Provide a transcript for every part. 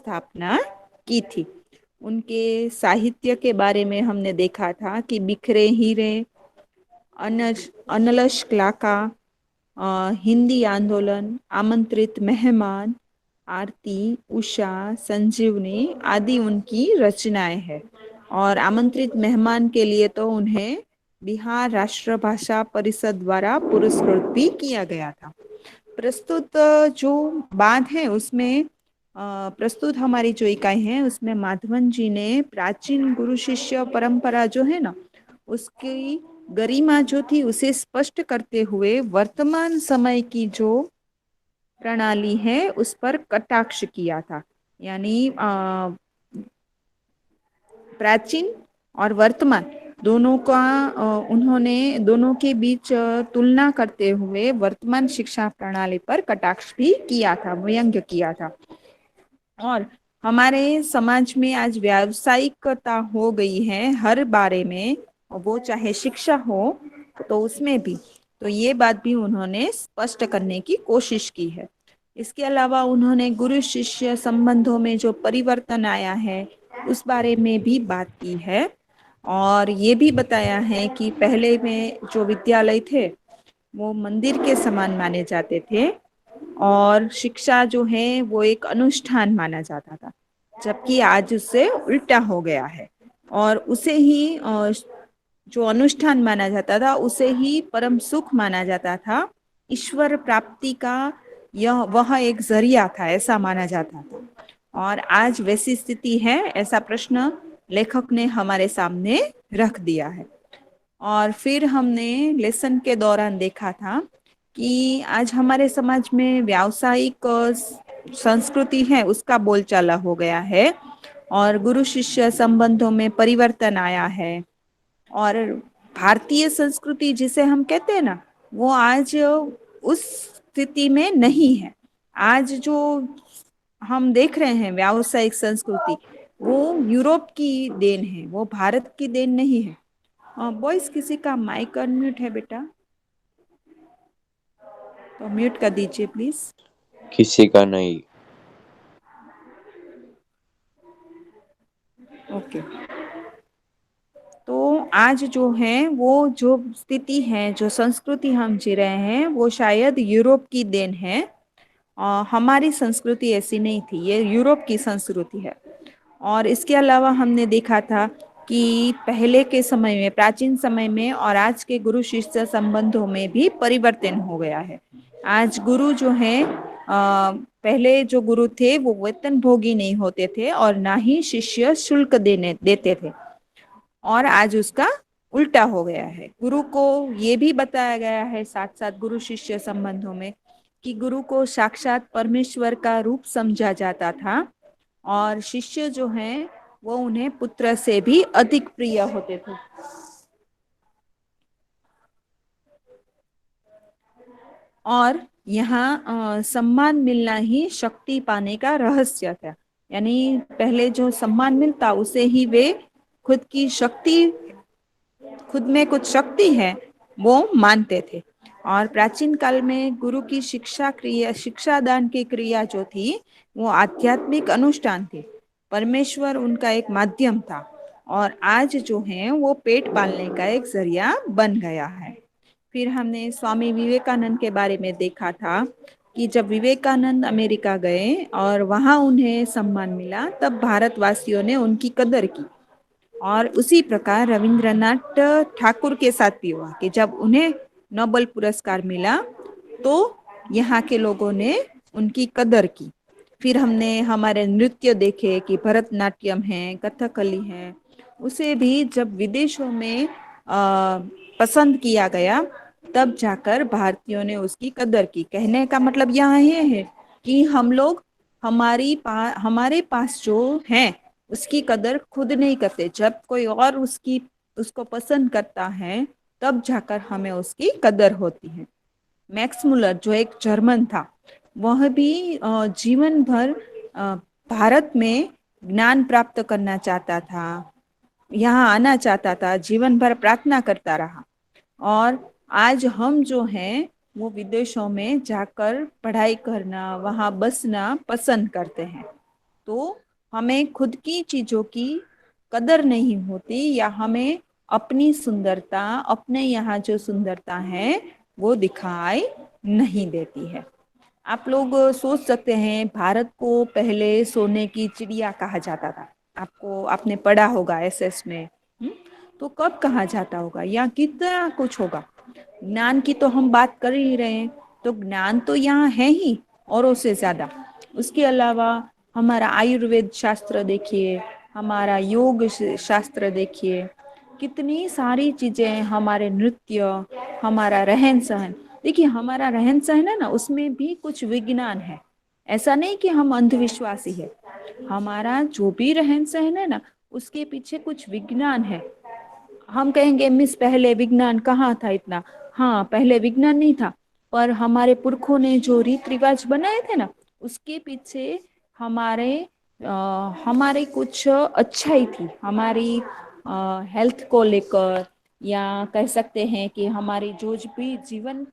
स्थापना की थी। उनके साहित्य के बारे में हमने देखा था कि बिखरे हीरे, अनलश क्लाका, हिंदी आंदोलन, आमंत्रित मेहमान, आरती, उषा, संजीवनी आदि उनकी रचनाएं हैं। और आमंत्रित मेहमान के लिए तो उन्हें बिहार राष्ट्रभाषा परिषद द्वारा पुरस्कृत भी किया गया था। प्रस्तुत जो बात है उसमें प्रस्तुत हमारी जो इकाई है उसमें माधवन जी ने प्राचीन गुरु शिष्य परंपरा जो है ना उसकी गरिमा जो थी उसे स्पष्ट करते हुए वर्तमान समय की जो प्रणाली है उस पर कटाक्ष किया था। यानी प्राचीन और वर्तमान दोनों का उन्होंने दोनों के बीच तुलना करते हुए वर्तमान शिक्षा प्रणाली पर कटाक्ष भी किया था, व्यंग्य किया था। और हमारे समाज में आज व्यावसायिकता हो गई है हर बारे में, वो चाहे शिक्षा हो तो उसमें भी। तो ये बात भी उन्होंने स्पष्ट करने की कोशिश की है। इसके अलावा उन्होंने गुरु शिष्य संबंधों में जो परिवर्तन आया है उस बारे में भी बात की है। और ये भी बताया है कि पहले में जो विद्यालय थे वो मंदिर के समान माने जाते थे और शिक्षा जो है वो एक अनुष्ठान माना जाता था, जबकि आज उससे उल्टा हो गया है। और उसे ही जो अनुष्ठान माना जाता था उसे ही परम सुख माना जाता था, ईश्वर प्राप्ति का यह वह एक जरिया था ऐसा माना जाता था। और आज वैसी स्थिति है ऐसा प्रश्न लेखक ने हमारे सामने रख दिया है। और फिर हमने लेसन के दौरान देखा था कि आज हमारे समाज में व्यावसायिक संस्कृति है उसका बोलचाला हो गया है और गुरु शिष्य संबंधों में परिवर्तन आया है। और भारतीय संस्कृति जिसे हम कहते हैं ना वो आज उस स्थिति में नहीं है। आज जो हम देख रहे हैं व्यावसायिक संस्कृति वो यूरोप की देन है, वो भारत की देन नहीं है। बॉयज किसी का माइक अनम्यूट है बेटा, तो म्यूट कर दीजिए प्लीज। किसी का नहीं। ओके। तो आज जो है वो जो स्थिति है जो संस्कृति हम जी रहे हैं वो शायद यूरोप की देन है। हमारी संस्कृति ऐसी नहीं थी, ये यूरोप की संस्कृति है। और इसके अलावा हमने देखा था कि पहले के समय में, प्राचीन समय में और आज के गुरु शिष्य संबंधों में भी परिवर्तन हो गया है। आज गुरु जो है पहले जो गुरु थे वो वेतन भोगी नहीं होते थे और ना ही शिष्य शुल्क देने देते थे। और आज उसका उल्टा हो गया है। गुरु को ये भी बताया गया है साथ साथ गुरु शिष्य संबंधों में कि गुरु को साक्षात परमेश्वर का रूप समझा जाता था और शिष्य जो हैं वो उन्हें पुत्र से भी अधिक प्रिय होते थे। और यहाँ सम्मान मिलना ही शक्ति पाने का रहस्य था। यानी पहले जो सम्मान मिलता उसे ही वे खुद की शक्ति, खुद में कुछ शक्ति है वो मानते थे। और प्राचीन काल में गुरु की शिक्षा क्रिया, शिक्षा दान की क्रिया जो थी वो आध्यात्मिक अनुष्ठान थी, परमेश्वर उनका एक माध्यम था। और आज जो है वो पेट पालने का एक जरिया बन गया है। फिर हमने स्वामी विवेकानंद के बारे में देखा था कि जब विवेकानंद अमेरिका गए और वहां उन्हें सम्मान मिला तब भारतवासियों ने उनकी कदर की। और उसी प्रकार रविंद्रनाथ ठाकुर के साथ भी हुआ कि जब उन्हें नोबेल पुरस्कार मिला तो यहाँ के लोगों ने उनकी कदर की। फिर हमने हमारे नृत्य देखे कि भरतनाट्यम है, कथकली है, उसे भी जब विदेशों में पसंद किया गया तब जाकर भारतीयों ने उसकी कदर की। कहने का मतलब यह है कि हम लोग हमारे पास जो है उसकी कदर खुद नहीं करते, जब कोई और उसको पसंद करता है तब जाकर हमें उसकी कदर होती है। मैक्स मुलर जो एक जर्मन था वह भी जीवन भर भारत में ज्ञान प्राप्त करना चाहता था, यहाँ आना चाहता था, जीवन भर प्रार्थना करता रहा। और आज हम जो हैं वो विदेशों में जाकर पढ़ाई करना, वहाँ बसना पसंद करते हैं। तो हमें खुद की चीजों की कदर नहीं होती, या हमें अपनी सुंदरता, अपने यहाँ जो सुंदरता है वो दिखाई नहीं देती है। आप लोग सोच सकते हैं, भारत को पहले सोने की चिड़िया कहा जाता था। आपने पढ़ा होगा एसएस में। तो कब कहा जाता होगा, या कितना कुछ होगा। ज्ञान की तो हम बात कर ही रहे हैं, तो ज्ञान तो यहाँ है ही औरों से ज्यादा। उसके अलावा हमारा आयुर्वेद शास्त्र देखिए, हमारा योग शास्त्र देखिए, कितनी सारी चीजें, हमारे नृत्य, हमारा रहन सहन। देखिए हमारा रहन सहन है ना, उसमें भी कुछ विज्ञान है। ऐसा नहीं कि हम अंधविश्वासी है। हमारा जो भी रहन सहन है ना, उसके पीछे कुछ विज्ञान है। हम कहेंगे मिस पहले विज्ञान कहाँ था इतना। हाँ, पहले विज्ञान नहीं था, पर हमारे पुरखों ने जो रीत रिवाज बनाए थे ना, उसके पीछे हमारे हमारे कुछ अच्छाई थी, हमारी हेल्थ को लेकर, या कह सकते हैं कि हमारी जो भी जीवन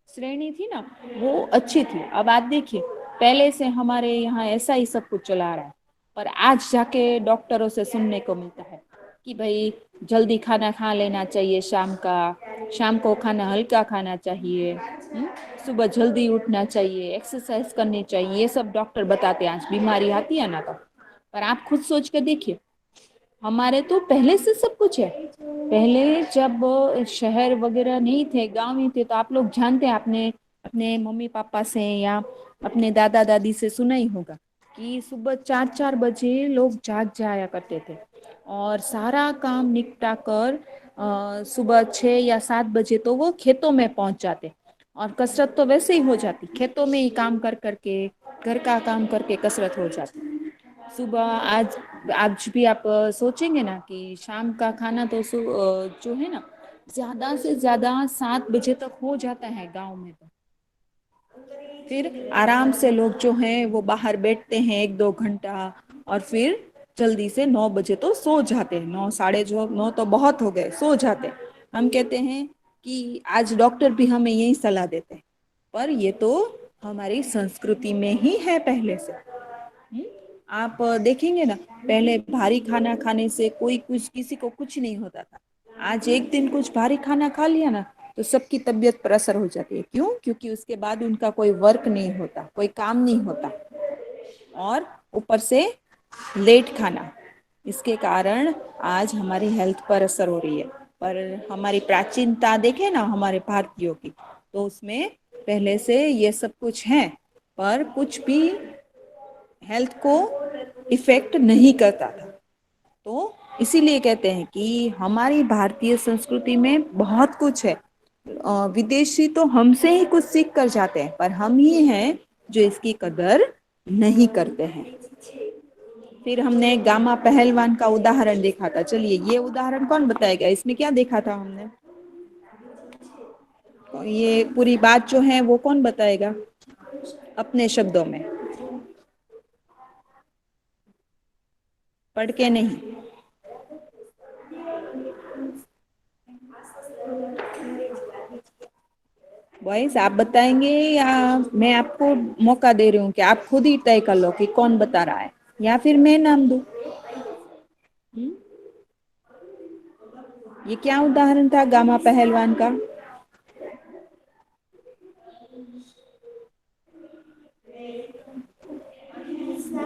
श्रेणी थी ना, वो अच्छी थी। अब आप देखिए, पहले से हमारे यहाँ ऐसा ही सब कुछ चला रहा है, पर आज जाके डॉक्टरों से सुनने को मिलता है कि भाई जल्दी खाना खा लेना चाहिए, शाम को खाना हल्का खाना चाहिए, सुबह जल्दी उठना चाहिए, एक्सरसाइज करनी चाहिए, ये सब डॉक्टर बताते हैं। आज बीमारी आती है ना, तो पर आप खुद सोच कर देखिए, हमारे तो पहले से सब कुछ है। पहले जब शहर वगैरह नहीं थे, गांव नहीं थे, तो आप लोग जानते हैं, आपने अपने मम्मी पापा से या अपने दादा दादी से सुना ही होगा कि सुबह 4-4 बजे लोग जाग जाया करते थे, और सारा काम निपटा कर सुबह 6 या 7 बजे तो वो खेतों में पहुंच जाते। और कसरत तो वैसे ही हो जाती, खेतों में ही काम कर करके, घर का काम करके कसरत हो जाती सुबह। आज भी आप सोचेंगे ना कि शाम का खाना तो जो है ना, ज्यादा से ज्यादा 7 बजे तक हो जाता है गांव में। तो फिर आराम से लोग जो हैं वो बाहर बैठते हैं 1-2 घंटा, और फिर जल्दी से 9 बजे तो सो जाते हैं। 9, 9:30 तो बहुत हो गए, सो जाते हैं। हम कहते हैं कि आज डॉक्टर भी हमें यही सलाह देते हैं, पर ये तो हमारी संस्कृति में ही है पहले से। हम्म? आप देखेंगे ना, पहले भारी खाना खाने से कोई कुछ, किसी को कुछ नहीं होता था। आज एक दिन कुछ भारी खाना खा लिया ना, तो सबकी तबीयत पर असर हो जाती है। क्यों? क्योंकि उसके बाद उनका कोई वर्क नहीं होता, कोई काम नहीं होता, और ऊपर से लेट खाना। इसके कारण आज हमारी हेल्थ पर असर हो रही है। पर हमारी प्राचीनता देखें ना हमारे भारतीयों की, तो उसमें पहले से ये सब कुछ है, पर कुछ भी हेल्थ को इफेक्ट नहीं करता था। तो इसीलिए कहते हैं कि हमारी भारतीय संस्कृति में बहुत कुछ है। विदेशी तो हमसे ही कुछ सीख कर जाते हैं, पर हम ही हैं जो इसकी कदर नहीं करते हैं। फिर हमने गामा पहलवान का उदाहरण देखा था। चलिए, ये उदाहरण कौन बताएगा, इसमें क्या देखा था हमने? तो ये पूरी बात जो है वो कौन बताएगा अपने शब्दों में, पढ़ के नहीं। बॉयज आप बताएंगे, या मैं आपको मौका दे रही हूँ कि आप खुद ही तय कर लो कि कौन बता रहा है, या फिर मैं नाम दूं? ये क्या उदाहरण था गामा पहलवान का?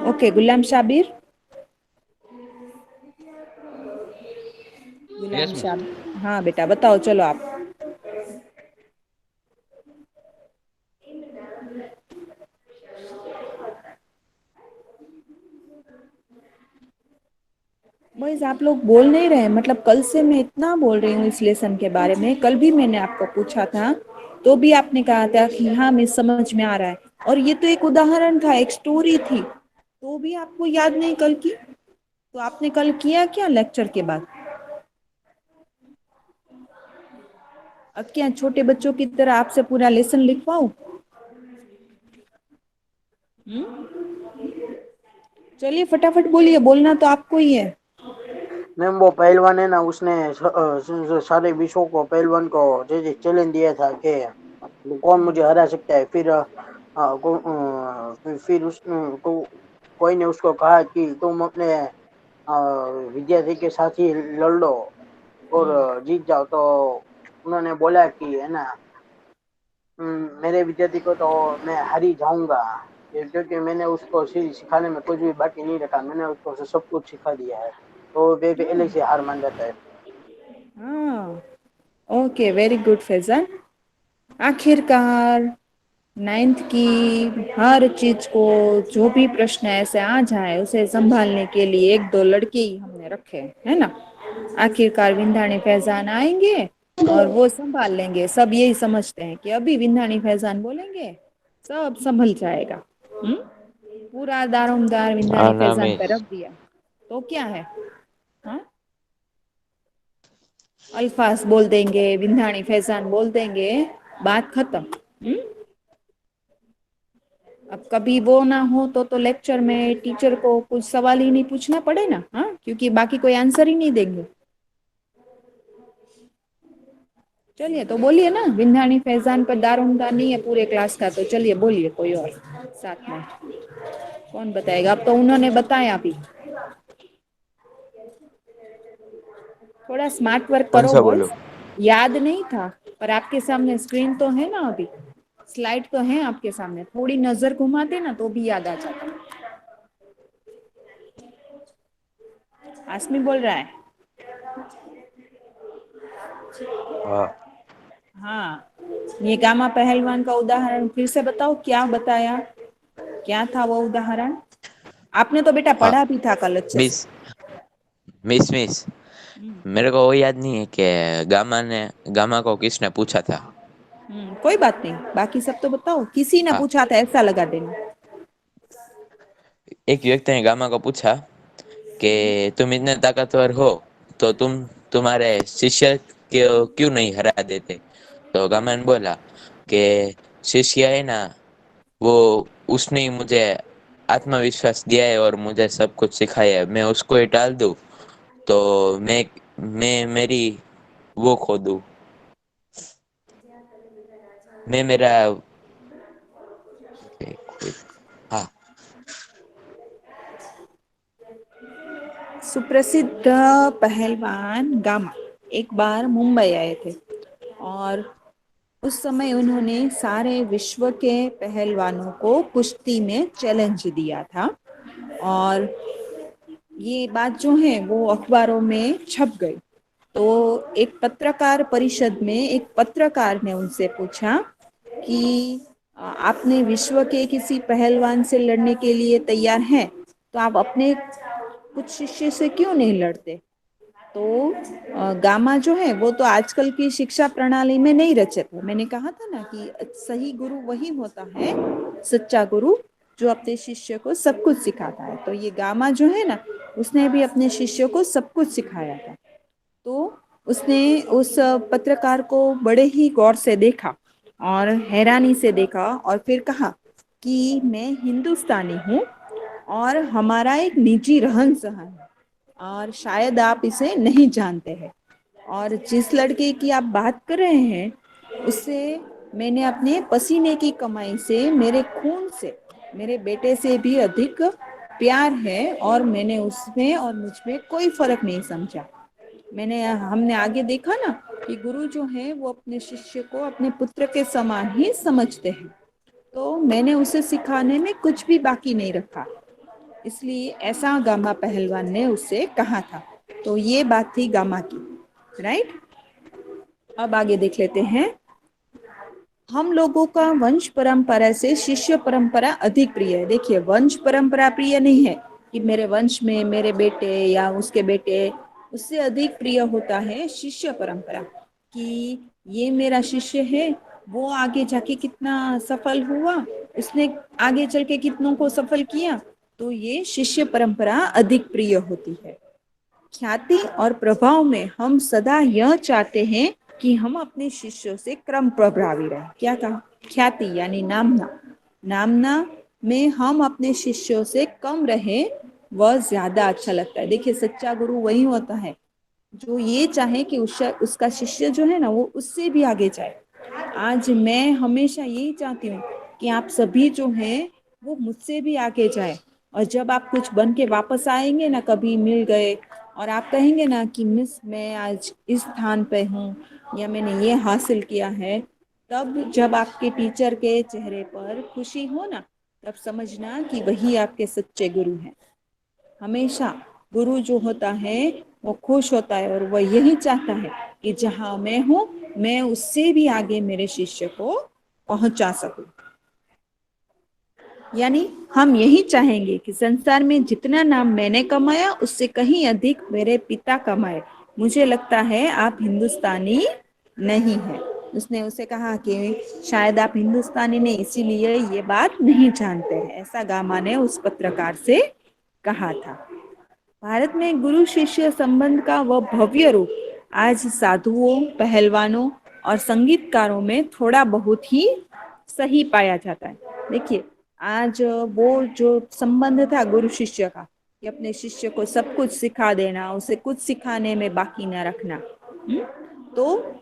ओके, गुलाम शाबिर। गुलाम यस मैम। शाबिर, हाँ बेटा बताओ, चलो आप। बॉयज आप लोग बोल नहीं रहे, मतलब कल से मैं इतना बोल रही हूँ इस लेसन के बारे में। कल भी मैंने आपको पूछा था, तो भी आपने कहा था कि हाँ मैं समझ में आ रहा है, और ये तो एक उदाहरण था, एक स्टोरी थी, तो भी आपको याद नहीं कल की। तो आपने कल किया क्या लेक्चर के बाद? अब क्या छोटे बच्चों की तरह आपसे पूरा लेसन लिखवाऊं? चलिए फटाफट बोलिए, बोलना तो आपको ही है। मैम वो पहलवान है ना, उसने सारे विश्व को पहलवान को जो चैलेंज दिया था कि कौन मुझे हरा सकता है। फिर फिर उस को कोई ने उसको कहा कि तुम अपने विद्यार्थी के साथ ही लड़ लो और जीत जाओ, तो उन्होंने बोला कि है ना, मेरे विद्यार्थी को तो मैं हार ही जाऊंगा, क्योंकि मैंने उसको सिखाने में कुछ भी बाकी नहीं रखा, मैंने उसको सब कुछ सिखा दिया है। तो वे पहले से हार मान जाता है। हाँ, ओके, वेरी गुड फैजन। आखिरकार नाइन्थ की हर चीज को, जो भी प्रश्न ऐसे आ जाए उसे संभालने के लिए एक दो लड़के ही हमने रखे है ना। आखिरकार विंधाणी फैजान आएंगे और वो संभाल लेंगे। सब यही समझते हैं कि अभी विंधाणी फैजान बोलेंगे सब संभल जाएगा। पूरा दारोमदार विंधाणी आना फैजान पे मिस। रख दिया तो क्या है। हाँ, अल्फाज बोल देंगे, विंधाणी फैजान बोल देंगे, बात खत्म। अब कभी वो ना हो तो लेक्चर में टीचर को कुछ सवाल ही नहीं पूछना पड़े ना। हाँ, क्योंकि बाकी कोई आंसर ही नहीं देंगे। चलिए तो बोलिए ना, विंध्याणी फैजान पर दारोमदार नहीं है पूरे क्लास का, तो चलिए बोलिए कोई और साथ में। कौन बताएगा? अब तो उन्होंने बताया अभी। थोड़ा स्मार्ट वर्क कौन करो सा बोलो? बॉयज। याद नहीं था पर आपके सामने स्क्रीन तो है ना, अभी स्लाइड तो है आपके सामने, थोड़ी नजर घुमाते ना तो भी याद आ जाता। आसमी बोल रहा है। हाँ, हाँ, ये गामा पहलवान का उदाहरण फिर से बताओ, क्या बताया, क्या था वो उदाहरण? आपने तो बेटा हाँ पढ़ा भी था कल अच्छे से। मिस। मिस हम्म, मेरे को वो याद नहीं है कि गामा को किसने पूछा था। कोई बात नहीं, बाकी सब तो बताओ। किसी ने हाँ, पूछा था ऐसा लगा देना। एक व्यक्ति ने गामा को पूछा कि तुम इतने ताकतवर हो तो तुम्हारे शिष्य को क्यों नहीं हरा देते। तो गामा ने बोला कि शिष्य है ना, वो उसने ही मुझे आत्मविश्वास दिया है और मुझे सब कुछ सिखाया है, मैं उसको ही टाल दूं तो मैं मेरी वो खो दूं, मैं मेरा हाँ। सुप्रसिद्ध पहलवान गामा एक बार मुंबई आए थे और उस समय उन्होंने सारे विश्व के पहलवानों को कुश्ती में चैलेंज दिया था। और ये बात जो है वो अखबारों में छप गई। तो एक पत्रकार परिषद में एक पत्रकार ने उनसे पूछा कि आपने विश्व के किसी पहलवान से लड़ने के लिए तैयार हैं, तो आप अपने कुछ शिष्य से क्यों नहीं लड़ते? तो गामा जो है वो तो आजकल की शिक्षा प्रणाली में नहीं रचे थे। मैंने कहा था ना कि सही गुरु वही होता है, सच्चा गुरु, जो अपने शिष्य को सब कुछ सिखाता है। तो ये गामा जो है ना, उसने भी अपने शिष्य को सब कुछ सिखाया था। तो उसने उस पत्रकार को बड़े ही गौर से देखा और हैरानी से देखा और फिर कहा कि मैं हिंदुस्तानी हूँ और हमारा एक निजी रहन सहन है और शायद आप इसे नहीं जानते हैं। और जिस लड़के की आप बात कर रहे हैं उससे मैंने अपने पसीने की कमाई से, मेरे खून से, मेरे बेटे से भी अधिक प्यार है और मैंने उसमें और मुझ में कोई फर्क नहीं समझा। हमने आगे देखा ना कि गुरु जो है वो अपने शिष्य को अपने पुत्र के समान ही समझते हैं। तो मैंने उसे सिखाने में कुछ भी बाकी नहीं रखा, इसलिए ऐसा गामा पहलवान ने उससे कहा था। तो ये बात थी गामा की, राइट। अब आगे देख लेते हैं। हम लोगों का वंश परंपरा से शिष्य परंपरा अधिक प्रिय है। देखिए, वंश परंपरा प्रिय नहीं है कि मेरे वंश में मेरे बेटे या उसके बेटे, उससे अधिक प्रिय होता है शिष्य परंपरा, कि ये मेरा शिष्य है, वो आगे जाके कितना सफल हुआ, उसने आगे चल के कितनों को सफल किया, तो ये शिष्य परंपरा अधिक प्रिय होती है। ख्याति और प्रभाव में हम सदा यह चाहते हैं कि हम अपने शिष्यों से क्रम प्रभावी रहे। क्या कहा? ख्याति यानी नामना, नामना में हम अपने शिष्यों से कम रहे, वह ज्यादा अच्छा लगता है। देखिए, सच्चा गुरु वही होता है जो ये चाहे कि उसका शिष्य जो है ना वो उससे भी आगे जाए। आज मैं हमेशा यही चाहती हूँ कि आप सभी जो हैं वो मुझसे भी आगे जाए। और जब आप कुछ बन के वापस आएंगे ना, कभी मिल गए और आप कहेंगे ना कि मिस मैं आज इस स्थान पे हूँ या मैंने ये हासिल किया है, तब जब आपके टीचर के चेहरे पर खुशी हो ना, तब समझना कि वही आपके सच्चे गुरु हैं। हमेशा गुरु जो होता है वो खुश होता है और वह यही चाहता है कि जहां मैं हूं, मैं उससे भी आगे मेरे शिष्य को पहुंचा सकूं। यानी हम यही चाहेंगे कि संसार में जितना नाम मैंने कमाया उससे कहीं अधिक मेरे पिता कमाए। मुझे लगता है आप हिंदुस्तानी नहीं है। उसने उसे कहा कि शायद आप हिंदुस्तानी नहीं, इसीलिए ये बात नहीं जानते हैं, ऐसा गामा ने उस पत्रकार से कहा था। भारत में गुरु शिष्य संबंध का वह भव्य रूप आज साधुओं, पहलवानों और संगीतकारों में थोड़ा बहुत ही सही पाया जाता है। देखिए, आज वो जो संबंध था गुरु शिष्य का, कि अपने शिष्य को सब कुछ सिखा देना, उसे कुछ सिखाने में बाकी न रखना, तो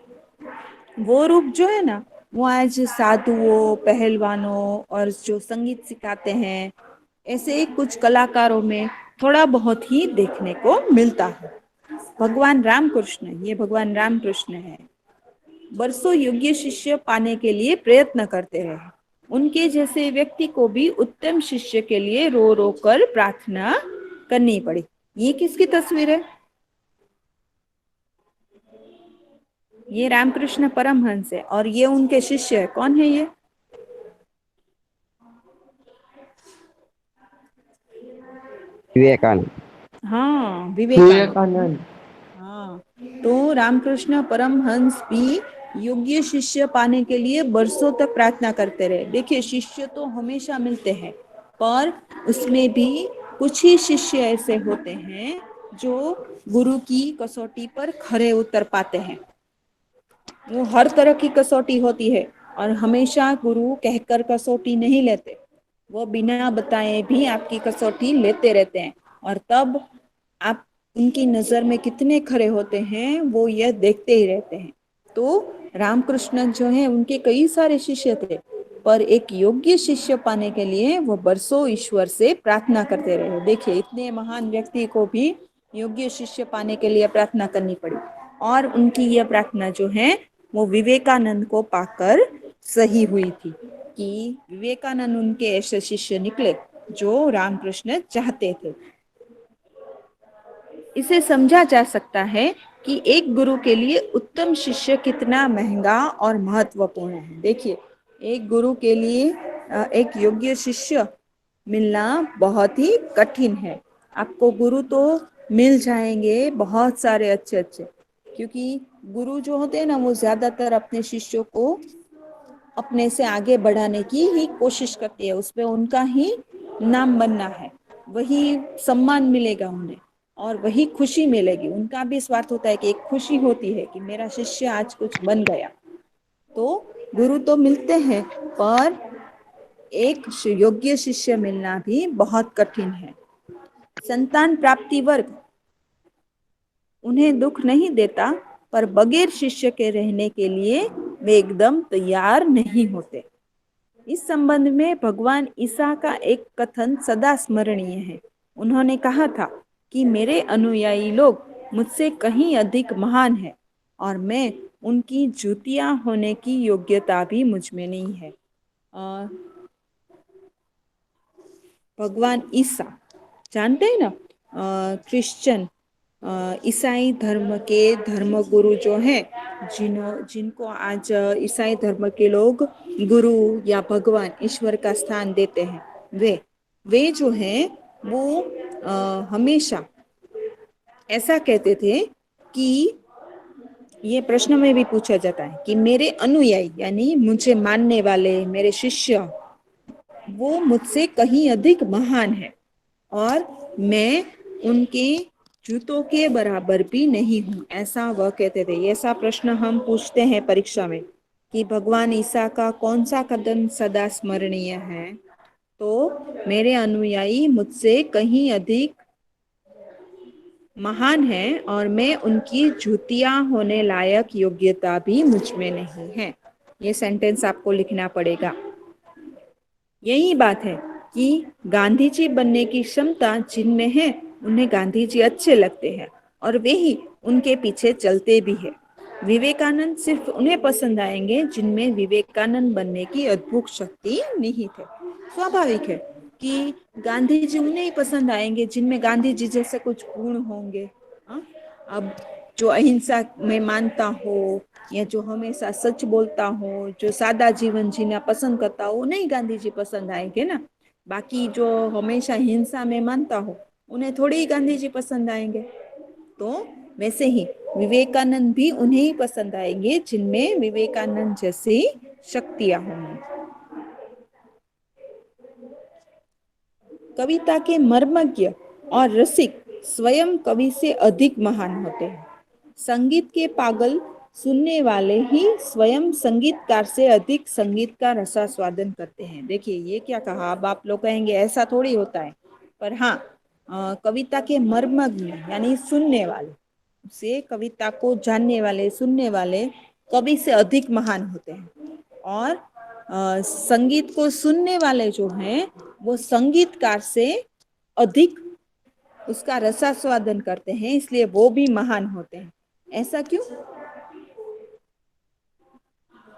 वो रूप जो है ना, वो आज साधुओं, पहलवानों और जो संगीत सिखाते हैं, ऐसे कुछ कलाकारों में थोड़ा बहुत ही देखने को मिलता है। भगवान रामकृष्ण, ये भगवान रामकृष्ण है, बरसों योग्य शिष्य पाने के लिए प्रयत्न करते रहे। उनके जैसे व्यक्ति को भी उत्तम शिष्य के लिए रो रो कर प्रार्थना करनी पड़ी। ये किसकी तस्वीर है? ये रामकृष्ण परमहंस है और ये उनके शिष्य है। कौन है ये? विवेकानंद। हाँ, विवेकानंद। हाँ, तो रामकृष्ण परमहंस भी योग्य शिष्य पाने के लिए बरसों तक प्रार्थना करते रहे। देखिए, शिष्य तो हमेशा मिलते हैं, पर उसमें भी कुछ ही शिष्य ऐसे होते हैं जो गुरु की कसौटी पर खरे उतर पाते हैं। वो हर तरह की कसौटी होती है और हमेशा गुरु कहकर कसौटी नहीं लेते, वो बिना बताए भी आपकी कसौटी लेते रहते हैं और तब आप उनकी नजर में कितने खरे होते हैं वो यह देखते ही रहते हैं। तो रामकृष्ण जो है, उनके कई सारे शिष्य थे, पर एक योग्य शिष्य पाने के लिए वो बरसों ईश्वर से प्रार्थना करते रहे। देखिए, इतने महान व्यक्ति को भी योग्य शिष्य पाने के लिए प्रार्थना करनी पड़ी और उनकी यह प्रार्थना जो है वो विवेकानंद को पाकर सही हुई थी कि विवेकानंद उनके ऐसे शिष्य निकले जो रामकृष्ण चाहते थे। इसे समझा जा सकता है कि एक गुरु के लिए उत्तम शिष्य कितना महंगा और महत्वपूर्ण है। देखिए, एक गुरु के लिए एक योग्य शिष्य मिलना बहुत ही कठिन है। आपको गुरु तो मिल जाएंगे बहुत सारे अच्छे अच्छे, क्योंकि गुरु जो होते हैं ना, वो ज्यादातर अपने शिष्यों को अपने से आगे बढ़ाने की ही कोशिश करती है। उसमें उनका ही नाम बनना है, वही सम्मान मिलेगा उन्हें और वही खुशी मिलेगी। उनका भी स्वार्थ होता है कि एक खुशी होती है कि मेरा शिष्य आज कुछ बन गया। तो गुरु तो मिलते हैं, पर एक योग्य शिष्य मिलना भी बहुत कठिन है। संतान प्राप्ति वर्ग उन्हें दुख नहीं देता, पर बगैर शिष्य के रहने के लिए वे एकदम तैयार नहीं होते। इस संबंध में भगवान ईसा का एक कथन सदा स्मरणीय है। उन्होंने कहा था कि मेरे अनुयायी लोग मुझसे कहीं अधिक महान हैं और मैं उनकी जूतियां होने की योग्यता भी मुझ में नहीं है। भगवान ईसा, जानते हैं ना, क्रिश्चियन ईसाई धर्म के धर्मगुरु जो हैं, जिनको आज ईसाई धर्म के लोग गुरु या भगवान ईश्वर का स्थान देते हैं, वे जो हैं वो हमेशा ऐसा कहते थे कि ये प्रश्न में भी पूछा जाता है कि मेरे अनुयायी यानी मुझे मानने वाले मेरे शिष्य वो मुझसे कहीं अधिक महान है और मैं उनके जूतों के बराबर भी नहीं हूँ, ऐसा वह कहते थे। ऐसा प्रश्न हम पूछते हैं परीक्षा में कि भगवान ईसा का कौन सा कदम सदा स्मरणीय है, तो मेरे अनुयायी मुझसे कहीं अधिक महान है और मैं उनकी जूतियां होने लायक योग्यता भी मुझ में नहीं है। ये सेंटेंस आपको लिखना पड़ेगा। यही बात है कि गांधी जी बनने की क्षमता जिनमें है उन्हें गांधी जी अच्छे लगते हैं और वे ही उनके पीछे चलते भी है। विवेकानंद सिर्फ उन्हें पसंद आएंगे जिनमें विवेकानंद बनने की अद्भुत शक्ति निहित है। स्वाभाविक है कि गांधी जी उन्हें ही पसंद आएंगे जिनमें गांधी जी जैसे कुछ गुण होंगे। हाँ? अब जो अहिंसा में मानता हो या जो हमेशा सच बोलता हो, जो सादा जीवन जीना पसंद करता हो, उन्हें गांधी जी पसंद आएंगे ना। बाकी जो हमेशा हिंसा में मानता हो उन्हें थोड़ी ही गांधी जी पसंद आएंगे। तो वैसे ही विवेकानंद भी उन्हें ही पसंद आएंगे जिनमें विवेकानंद जैसी शक्तियां होंगी। कविता के मर्मज्ञ और रसिक स्वयं कवि से अधिक महान होते हैं। संगीत के पागल सुनने वाले ही स्वयं संगीतकार से अधिक संगीत का रसास्वादन करते हैं। देखिए ये क्या कहा। अब आप लोग कहेंगे ऐसा थोड़ी होता है, पर हाँ, कविता के मर्मज्ञ यानी सुनने वाले से, कविता को जानने वाले, सुनने वाले कवि से अधिक महान होते हैं। और संगीत को सुनने वाले जो हैं वो संगीतकार से अधिक उसका रसास्वादन करते हैं, इसलिए वो भी महान होते हैं। ऐसा क्यों?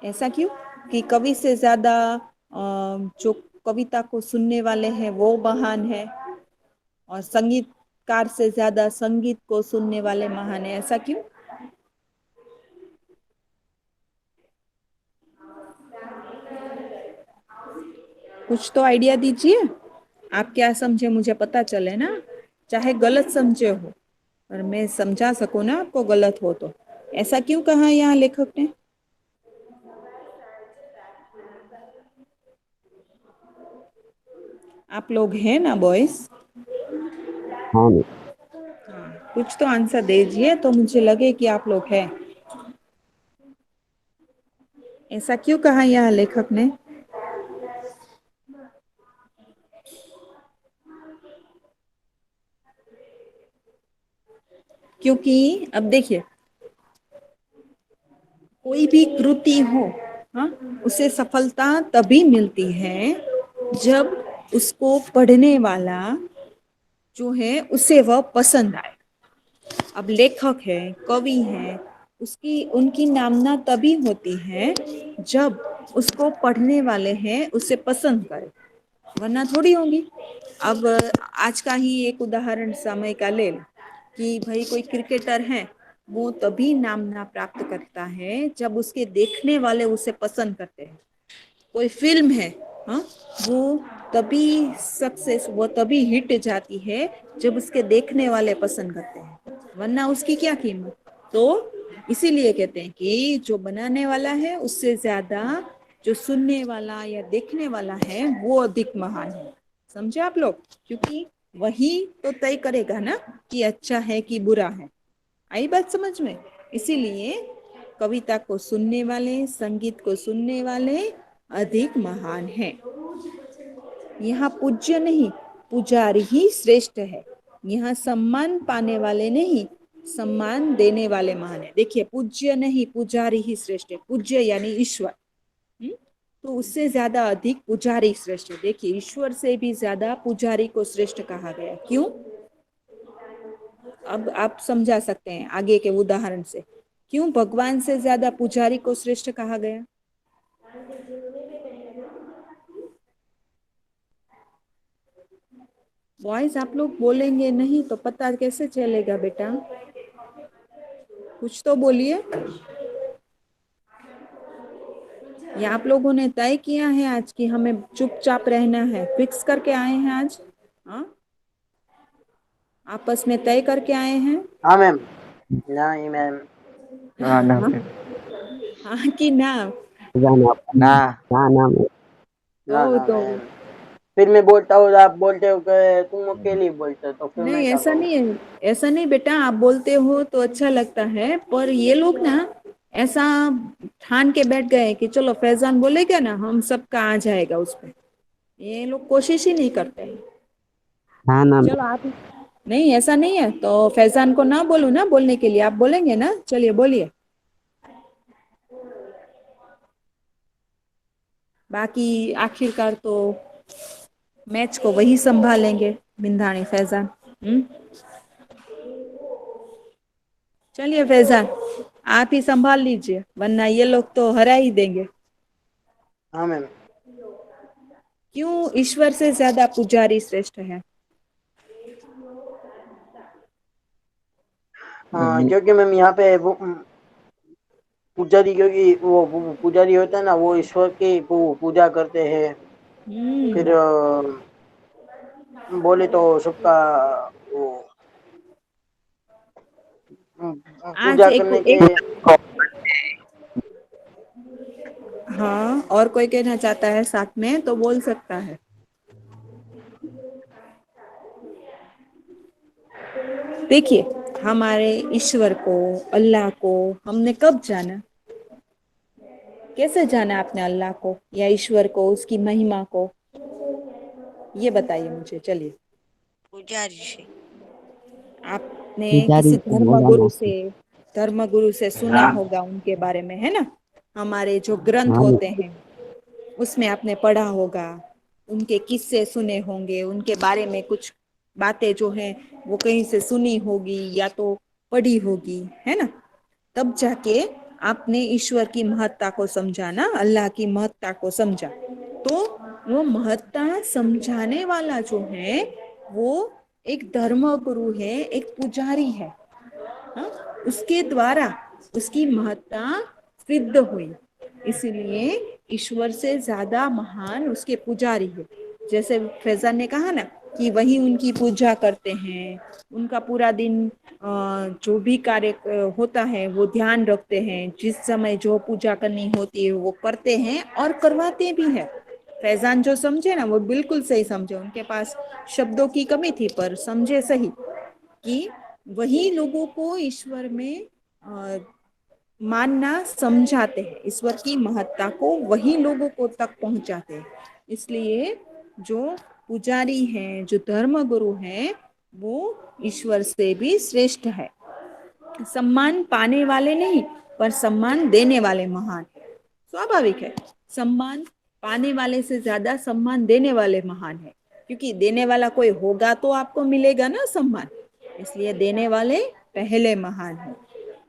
ऐसा क्यों कि कवि से ज्यादा जो कविता को सुनने वाले हैं वो महान है और संगीतकार से ज्यादा संगीत को सुनने वाले महान है। ऐसा क्यों? कुछ तो आइडिया दीजिए। आप क्या समझे मुझे पता चले ना, चाहे गलत समझे हो पर मैं समझा सकूं ना आपको, गलत हो तो। ऐसा क्यों कहा यहाँ लेखक ने? आप लोग हैं ना बॉयज? हाँ मैम। हाँ, कुछ तो आंसर दीजिए तो मुझे लगे कि आप लोग हैं। ऐसा क्यों कहा यहाँ लेखक ने? क्योंकि अब देखिए, कोई भी कृति हो, हाँ, उसे सफलता तभी मिलती है जब उसको पढ़ने वाला जो है उसे वह पसंद आए। अब लेखक है, कवि है, उसकी उनकी नामना तभी होती है जब उसको पढ़ने वाले हैं उसे पसंद करे, वरना थोड़ी होगी। अब आज का ही एक उदाहरण समय का ले लो कि भाई कोई क्रिकेटर है, वो तभी नामना प्राप्त करता है जब उसके देखने वाले उसे पसंद करते हैं। कोई फिल्म है, हाँ, वो तभी सक्सेस, वो तभी हिट जाती है जब उसके देखने वाले पसंद करते हैं, वरना उसकी क्या कीमत। तो इसीलिए कहते हैं कि जो बनाने वाला है उससे ज्यादा जो सुनने वाला या देखने वाला है वो अधिक महान है। समझे आप लोग? क्योंकि वही तो तय करेगा ना कि अच्छा है कि बुरा है। आई बात समझ में? इसीलिए कविता को सुनने वाले, संगीत को सुनने वाले अधिक महान है। यहाँ पूज्य नहीं, पुजारी ही श्रेष्ठ है। यहाँ सम्मान पाने वाले नहीं, सम्मान देने वाले महान है। देखिए, पूज्य नहीं, पुजारी ही श्रेष्ठ है। पूज्य यानी ईश्वर, तो उससे ज्यादा अधिक पुजारी श्रेष्ठ है। देखिए, ईश्वर से भी ज्यादा पुजारी को श्रेष्ठ कहा गया। क्यों? अब आप समझा सकते हैं आगे के उदाहरण से क्यों भगवान से ज्यादा पुजारी को श्रेष्ठ कहा गया। बॉयज, आप लोग बोलेंगे नहीं तो पता कैसे चलेगा बेटा? कुछ तो बोलिए। या आप लोगों ने तय किया है आज कि हमें चुपचाप रहना है, फिक्स करके आए हैं आज? हाँ, आपस में तय करके आए हैं? हाँ मैम। नहीं मैम। हाँ ना हाँ, मैम। हाँ कि ना? ना ना ना ना मैम। ना तो ना तो मैम। फिर मैं बोलता हूँ, आप बोलते हो कि तुम अकेले बोलते हो, तो फिर नहीं, मैं क्या ऐसा करूँ? नहीं है, ऐसा नहीं बेटा। आप बोलते हो तो अच्छा लगता है, पर ये लोग ना ऐसा ठान के बैठ गए कि चलो फैजान बोलेगा ना हम सबका आ जाएगा उस पर। ये लोग कोशिश ही नहीं करते हैं। हाँ ना चलो आप, नहीं ऐसा नहीं है तो फैजान को ना बोलूं ना बोलने के लिए, आप बोलेंगे ना? चलिए बोलिए। बाकी आखिरकार तो मैच को वही संभालेंगे, बिंदानी फैजान। चलिए फैजान, आप ही संभाल लीजिए, वरना ये लोग तो हरा ही देंगे। हाँ मैम। क्यों ईश्वर से ज्यादा पुजारी श्रेष्ठ है? हाँ, क्योंकि मैम यहाँ पे वो पुजारी, क्योंकि वो पुजारी होता है ना, वो ईश्वर की पूजा करते हैं। फिर हम्म। बोले तो सबका वो आज पूजा एक करने के। एक हाँ, और कोई कहना चाहता है साथ में तो बोल सकता है। देखिए, हमारे ईश्वर को, अल्लाह को हमने कब जाना? कैसे जाना आपने अल्लाह को या ईश्वर को, उसकी महिमा को? ये बताइए मुझे। चलिए, पुजारी से। आपने पुजारी किसी को रोजाना। धर्म गुरु से सुना होगा उनके बारे में, है ना? हमारे जो ग्रंथ हाँ होते मैम। हैं उसमें आपने पढ़ा होगा, उनके किस्से सुने होंगे, उनके बारे में कुछ बातें जो है वो कहीं से सुनी होगी या तो पढ़ी होगी, है ना? तब जाके आपने ईश्वर की महत्ता को समझा ना, अल्लाह की महत्ता को समझा। तो वो महत्ता समझाने वाला जो है वो एक धर्म गुरु है, एक पुजारी है। हाँ? उसके द्वारा उसकी महत्ता सिद्ध हुई। इसलिए ईश्वर से ज्यादा महान उसके पुजारी है। जैसे फैजान ने कहा ना कि वही उनकी पूजा करते हैं, उनका पूरा दिन जो भी कार्य होता है वो ध्यान रखते हैं, जिस समय जो पूजा करनी होती है वो करते हैं और करवाते भी हैं। फैजान जो समझे ना वो बिल्कुल सही समझे, उनके पास शब्दों की कमी थी पर समझे सही कि वही लोगों को ईश्वर में मानना समझाते हैं, ईश्वर की महत्ता को वही लोगों को तक पहुंचाते हैं। इसलिए जो पुजारी हैं, जो धर्म गुरु हैं, वो ईश्वर से भी श्रेष्ठ है। सम्मान पाने वाले नहीं, पर सम्मान देने वाले महान है। स्वाभाविक है, सम्मान पाने वाले से ज्यादा सम्मान देने वाले महान है, क्योंकि देने वाला कोई होगा तो आपको मिलेगा ना सम्मान। इसलिए देने वाले पहले महान है।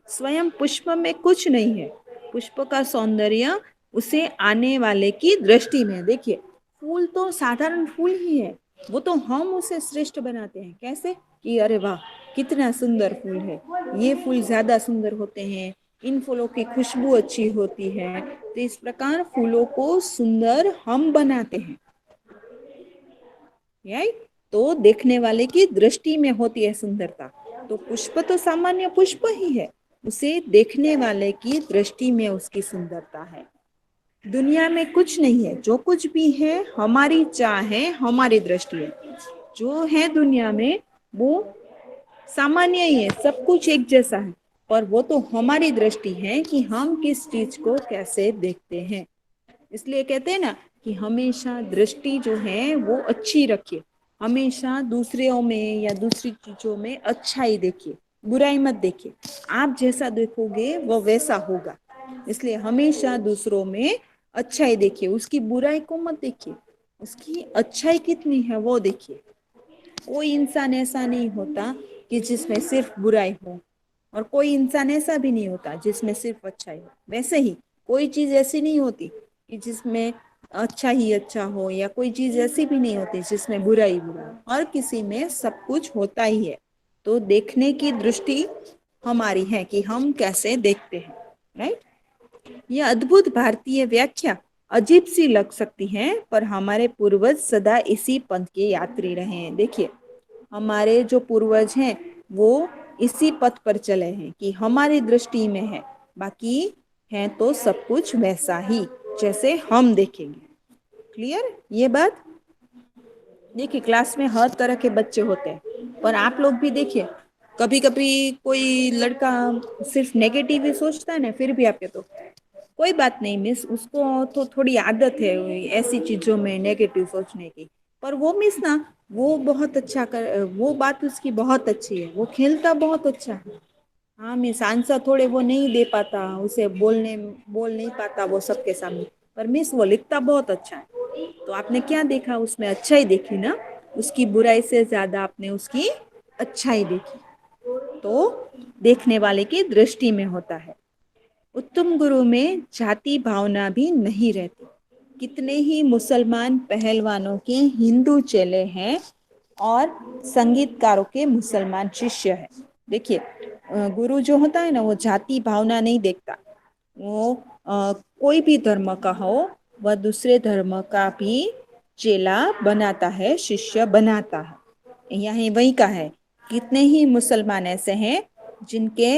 स्वयं पुष्प में कुछ नहीं है, पुष्प का सौंदर्य उसे आने वाले की दृष्टि में। देखिए, फूल तो साधारण फूल ही है, वो तो हम उसे श्रेष्ठ बनाते हैं। कैसे? कि अरे वाह, कितना सुंदर फूल है, ये फूल ज्यादा सुंदर होते हैं, इन फूलों की खुशबू अच्छी होती है। तो इस प्रकार फूलों को सुंदर हम बनाते हैं, राइट? तो देखने वाले की दृष्टि में होती है सुंदरता। तो पुष्प तो सामान्य पुष्प ही है, उसे देखने वाले की दृष्टि में उसकी सुंदरता है। दुनिया में कुछ नहीं है, जो कुछ भी है हमारी चाह है, हमारी दृष्टि है। जो है दुनिया में वो सामान्य ही है, सब कुछ एक जैसा है, पर वो तो हमारी दृष्टि है कि हम किस चीज को कैसे देखते हैं। इसलिए कहते हैं ना कि हमेशा दृष्टि जो है वो अच्छी रखिए, हमेशा दूसरों में या दूसरी चीजों में अच्छाई देखिए, बुराई मत देखिए। आप जैसा देखोगे वो वैसा होगा। इसलिए हमेशा दूसरों में अच्छाई देखिए, उसकी बुराई को मत देखिए, उसकी अच्छाई कितनी है वो देखिए। कोई इंसान ऐसा नहीं होता कि जिसमें सिर्फ बुराई हो, और कोई इंसान ऐसा भी नहीं होता जिसमें सिर्फ अच्छाई हो। वैसे ही कोई चीज ऐसी नहीं होती कि जिसमें अच्छा ही अच्छा हो, या कोई चीज ऐसी भी नहीं होती जिसमें बुरा ही बुरा हो। हर किसी में सब कुछ होता ही है। तो देखने की दृष्टि हमारी है कि हम कैसे देखते हैं, राइट? यह अद्भुत भारतीय व्याख्या अजीब सी लग सकती है, पर हमारे पूर्वज सदा इसी पंथ के यात्री रहे हैं। देखिए, हमारे जो पूर्वज हैं वो इसी पथ पर चले हैं कि हमारी दृष्टि में है, बाकी है तो सब कुछ वैसा ही जैसे हम देखेंगे। क्लियर ये बात? देखिए, क्लास में हर तरह के बच्चे होते हैं, पर आप लोग भी देखिए, कभी कभी कोई लड़का सिर्फ नेगेटिव ही सोचता है ना, फिर भी आपके तो कोई बात नहीं मिस, उसको तो थोड़ी आदत है ऐसी चीजों में नेगेटिव सोचने की। पर वो मिस ना, वो बहुत अच्छा कर, वो बात उसकी बहुत अच्छी है, वो खेलता बहुत अच्छा है। हाँ मिस, आंसर थोड़े वो नहीं दे पाता, उसे बोल नहीं पाता वो सबके सामने, पर मिस वो लिखता बहुत अच्छा है। तो आपने क्या देखा उसमें? अच्छाई देखी ना, उसकी बुराई से ज्यादा आपने उसकी अच्छाई देखी। तो देखने वाले की दृष्टि में होता है। उत्तम गुरु में जाति भावना भी नहीं रहती। कितने ही मुसलमान पहलवानों के हिंदू चेले हैं और संगीतकारों के मुसलमान शिष्य हैं। देखिए, गुरु जो होता है ना, वो जाति भावना नहीं देखता। वो कोई भी धर्म का हो, वह दूसरे धर्म का भी चेला बनाता है, शिष्य बनाता है। यहाँ वही का है। कितने ही मुसलमान ऐसे हैं जिनके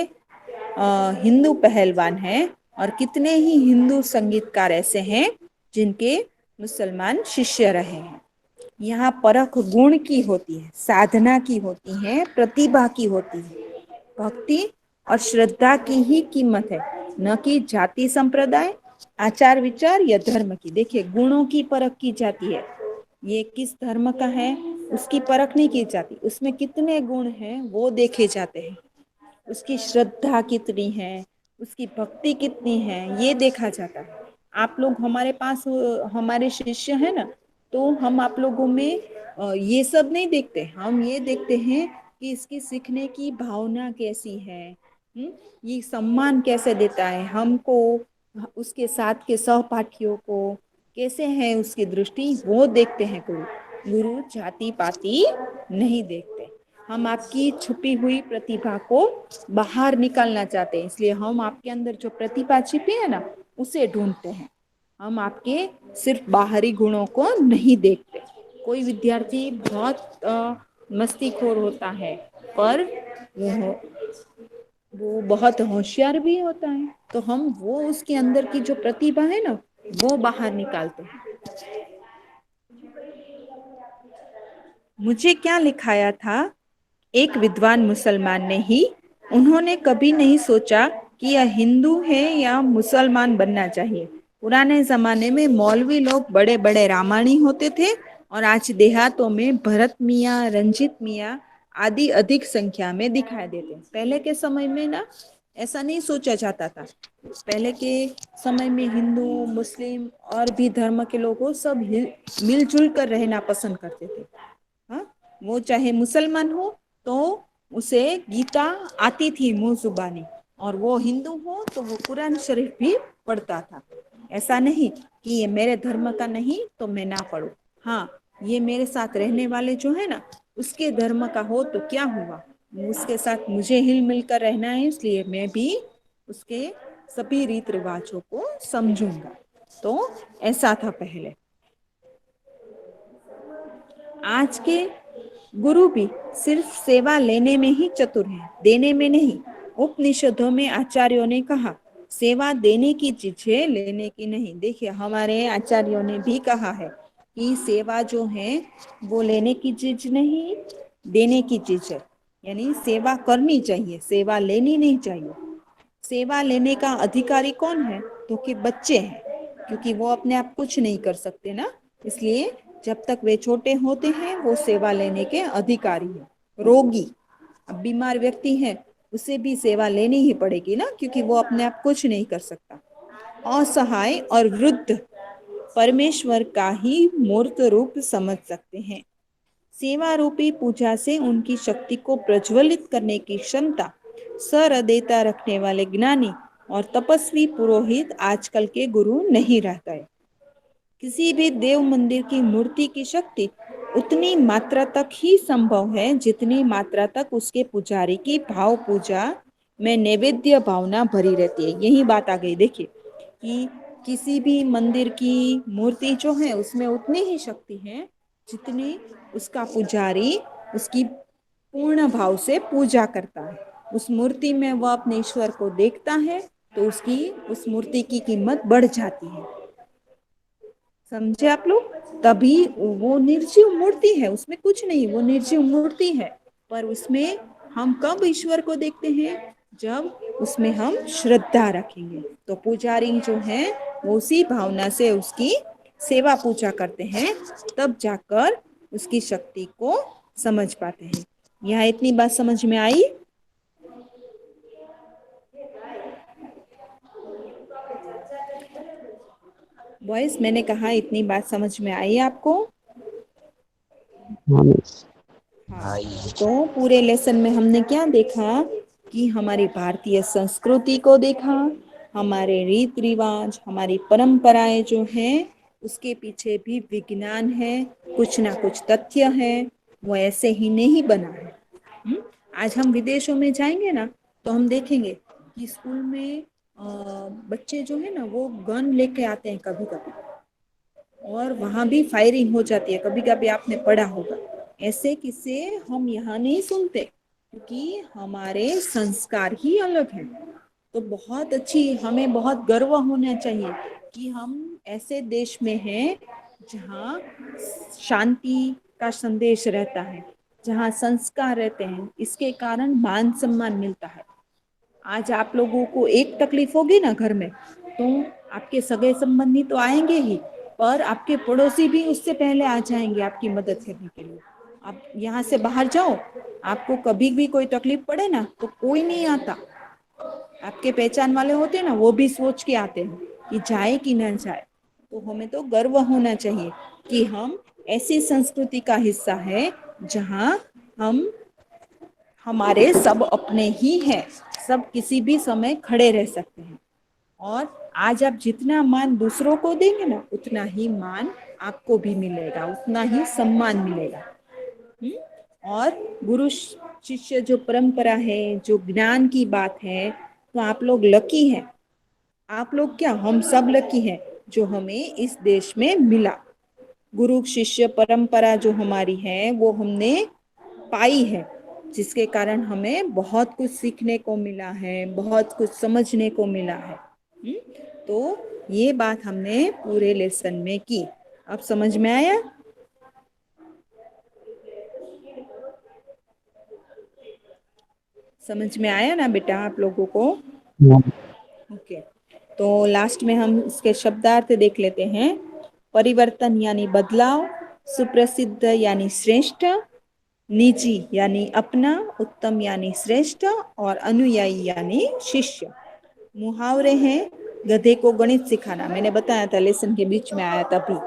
हिंदू पहलवान हैं, और कितने ही हिंदू संगीतकार ऐसे हैं जिनके मुसलमान शिष्य रहे हैं। यहाँ परख गुण की होती है, साधना की होती है, प्रतिभा की होती है। भक्ति और श्रद्धा की ही कीमत है, न कि जाति संप्रदाय, आचार विचार या धर्म की। देखिए, गुणों की परख की जाती है। ये किस धर्म का है उसकी परख नहीं की जाती, उसमें कितने गुण हैं वो देखे जाते हैं। उसकी श्रद्धा कितनी है, उसकी भक्ति कितनी है, ये देखा जाता है। आप लोग हमारे पास हमारे शिष्य हैं ना, तो हम आप लोगों में ये सब नहीं देखते। हम ये देखते हैं कि इसकी सीखने की भावना कैसी है, ये सम्मान कैसे देता है हमको, उसके साथ के सहपाठियों को कैसे है उसकी दृष्टि, वो देखते हैं। गुरु गुरु जाति पाति नहीं देखते। हम आपकी छुपी हुई प्रतिभा को बाहर निकालना चाहते हैं, इसलिए हम आपके अंदर जो प्रतिभा छिपी है ना, उसे ढूंढते हैं। हम आपके सिर्फ बाहरी गुणों को नहीं देखते। कोई विद्यार्थी बहुत मस्तीखोर होता है, पर वो बहुत होशियार भी होता है, तो हम वो उसके अंदर की जो प्रतिभा है ना, वो बाहर निकालते हैं। मुझे क्या लिखाया था एक विद्वान मुसलमान ने ही। उन्होंने कभी नहीं सोचा कि यह हिंदू है या मुसलमान बनना चाहिए। पुराने जमाने में मौलवी लोग बड़े बड़े रामायणी होते थे, और आज देहातों में भरत मियाँ, रंजीत मियाँ आदि अधिक संख्या में दिखाई देते हैं। पहले के समय में ना ऐसा नहीं सोचा जाता था। पहले के समय में हिंदू, मुस्लिम और भी धर्म के लोगों सब मिलजुल कर रहना पसंद करते थे। हाँ, वो चाहे मुसलमान हो तो उसे गीता आती थी मुंह जुबानी, और वो हिंदू हो तो वो कुरान शरीफ भी पढ़ता था। ऐसा नहीं कि ये मेरे धर्म का नहीं तो मैं ना पढ़ूं। हाँ, ये मेरे साथ रहने वाले जो है ना, उसके धर्म का हो तो क्या हुआ, उसके साथ मुझे हिल मिलकर रहना है, इसलिए मैं भी उसके सभी रीत रिवाजों को समझूंगा। तो ऐसा था पहले। आज के गुरु भी सिर्फ सेवा लेने में ही चतुर हैं, देने में नहीं। उपनिषदों में आचार्यों ने कहा, सेवा देने की चीज है, लेने की नहीं। देखिए, हमारे आचार्यों ने भी कहा है कि सेवा जो है वो लेने की चीज नहीं, देने की चीज है। यानी सेवा करनी चाहिए, सेवा लेनी नहीं चाहिए। सेवा लेने का अधिकारी कौन है? तो कि बच्चे हैं, क्योंकि वो अपने आप कुछ नहीं कर सकते ना, इसलिए जब तक वे छोटे होते हैं वो सेवा लेने के अधिकारी हैं। रोगी, अब बीमार व्यक्ति है, उसे भी सेवा लेनी ही पड़ेगी ना, क्योंकि वो अपने आप कुछ नहीं कर सकता। असहाय और वृद्ध परमेश्वर का ही मूर्त रूप समझ सकते हैं। सेवा रूपी पूजा से उनकी शक्ति को प्रज्वलित करने की क्षमता सहृदयता रखने वाले ज्ञानी और तपस्वी पुरोहित आजकल के गुरु नहीं रहता है। किसी भी देव मंदिर की मूर्ति की शक्ति उतनी मात्रा तक ही संभव है जितनी मात्रा तक उसके पुजारी की भाव पूजा में नैवेद्य भावना भरी रहती है। यही बात आ गई। देखिए कि किसी भी मंदिर की मूर्ति जो है उसमें उतनी ही शक्ति है जितनी उसका पुजारी उसकी पूर्ण भाव से पूजा करता है। उस मूर्ति में वह अपने ईश्वर को देखता है तो उसकी उस मूर्ति की कीमत बढ़ जाती है। समझे आप लोग? तभी वो निर्जीव मूर्ति है, उसमें कुछ नहीं, वो निर्जीव मूर्ति है, पर उसमें हम कब ईश्वर को देखते हैं? जब उसमें हम श्रद्धा रखेंगे। तो पुजारी जो है वो उसी भावना से उसकी सेवा पूजा करते हैं, तब जाकर उसकी शक्ति को समझ पाते हैं। यहाँ इतनी बात समझ में आई? बॉयज, मैंने कहा इतनी बात समझ में आई आपको? हाँ मिस। हाँ। तो पूरे लेसन में हमने क्या देखा कि हमारी भारतीय संस्कृति को देखा, हमारे रीत रिवाज, हमारी परंपराएं जो हैं उसके पीछे भी विज्ञान है, कुछ ना कुछ तथ्य है, वो ऐसे ही नहीं बना है। आज हम विदेशों में जाएंगे ना तो हम देखेंगे कि स्कूल में बच्चे जो है ना वो गन लेके आते हैं कभी कभी, और वहां भी फायरिंग हो जाती है, कभी कभी आपने पढ़ा होगा। ऐसे किस्से हम यहाँ नहीं सुनते क्योंकि हमारे संस्कार ही अलग हैं। तो बहुत अच्छी, हमें बहुत गर्व होना चाहिए कि हम ऐसे देश में हैं जहाँ शांति का संदेश रहता है, जहाँ संस्कार रहते हैं, इसके कारण मान सम्मान मिलता है। आज आप लोगों को एक तकलीफ होगी ना घर में तो आपके सगे संबंधी तो आएंगे ही, पर आपके पड़ोसी भी उससे पहले आ जाएंगे आपकी मदद करने के लिए। आप यहाँ से बाहर जाओ, आपको कभी भी कोई तकलीफ पड़े ना तो कोई नहीं आता, आपके पहचान वाले होते हैं ना वो भी सोच के आते हैं कि जाए कि न जाए। तो हमें तो गर्व होना चाहिए कि हम ऐसी संस्कृति का हिस्सा है जहाँ हम, हमारे सब अपने ही हैं, सब किसी भी समय खड़े रह सकते हैं। और आज आप जितना मान दूसरों को देंगे ना उतना ही मान आपको भी मिलेगा, उतना ही सम्मान मिलेगा। और गुरु शिष्य जो परंपरा है, जो ज्ञान की बात है, तो आप लोग लकी हैं। आप लोग क्या, हम सब लकी हैं जो हमें इस देश में मिला। गुरु शिष्य परंपरा जो हमारी है वो हमने पाई है, जिसके कारण हमें बहुत कुछ सीखने को मिला है, बहुत कुछ समझने को मिला है। तो ये बात हमने पूरे लेसन में की। अब समझ में आया? समझ में आया ना बेटा आप लोगों को? हाँ। ओके। तो लास्ट में हम इसके शब्दार्थ देख लेते हैं। परिवर्तन यानी बदलाव, सुप्रसिद्ध यानी श्रेष्ठ, निजी यानी अपना, उत्तम यानी श्रेष्ठ, और अनुयायी यानी शिष्य। मुहावरे हैं, गधे को गणित सिखाना, मैंने बताया था लेसन के बीच में आया तभी,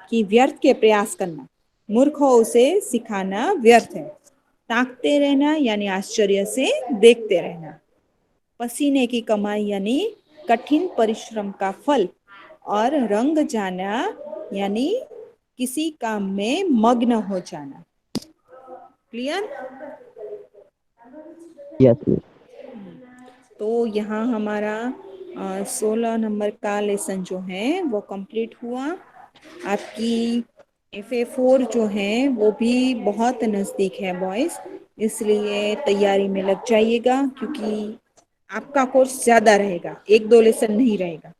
कि व्यर्थ के प्रयास करना, मूर्ख हो उसे सिखाना व्यर्थ है। ताकते रहना यानी आश्चर्य से देखते रहना। पसीने की कमाई यानी कठिन परिश्रम का फल, और रंग जाना यानी किसी काम में मग्न हो जाना। क्लियर? Yes miss. तो यहाँ हमारा 16 नंबर का लेसन जो है वो कंप्लीट हुआ। आपकी FA4 जो है वो भी बहुत नज़दीक है बॉयज़, इसलिए तैयारी में लग जाइएगा क्योंकि आपका कोर्स ज़्यादा रहेगा, एक दो लेसन नहीं रहेगा।